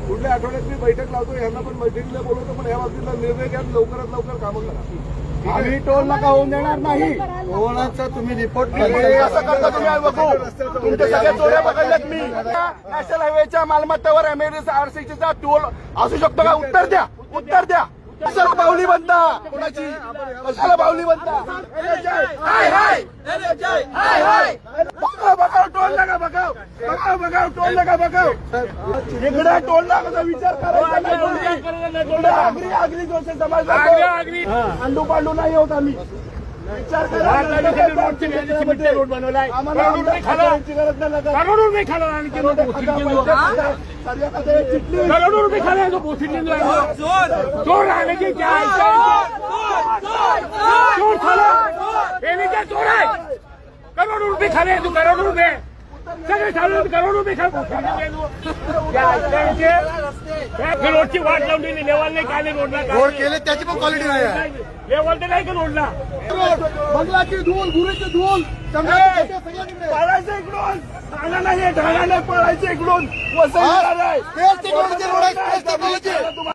पुढल्या आठवड्यात मी बैठक लावतो, यांना पण बैठकीला बोलवतो, पण या बाबतीतला निर्णय घ्या, लवकरात लवकर कामं करा. आम्ही टोल नाका होऊन देणार नाही. टोलाचा तुम्ही रिपोर्ट असं करता तुम्ही बघू. तुमचे सगळे चोऱ्या पकडल्यात मी. नॅशनल हायवेच्या मालमत्तेवर MSRTCचा टोल असू शकतो का? उत्तर द्या, उत्तर द्या. कशाला बाहुली बनता? कोणाची कशाला बाहुली बनता? हाय हाय हाय हाय. बघाव बघाव टोल नका बघाव, बघाव बघाव टोल नका बघाव. इकडे टोल नाकाचा विचार करायचा नाही. आगरी आगरी जोशी समाज अंडू पांडू नाही होत आम्ही. विचार करा. रोड बनवलाय, करोडो रुपये खाला आणि करोडो रुपये खाला चोर राहणे की क्या चोर खाला क्या चोर आहे. करोडो रुपये खाले तू, करोडो रुपये सगळे खाले, करोडो रुपये खा. रोडची वाट लावून दिली, लेवल नाही काय रोडला रोड केले त्याची पण क्वालिटी नाही आहे. लेवल तर नाही का रोडला. बंगलाची धूल, गुरेची धूल पळायचं इकडून, ठाणा नाही, ठाणा नाही, पळायचं इकडून. वसई टेक्नॉलॉजी रोड आहे.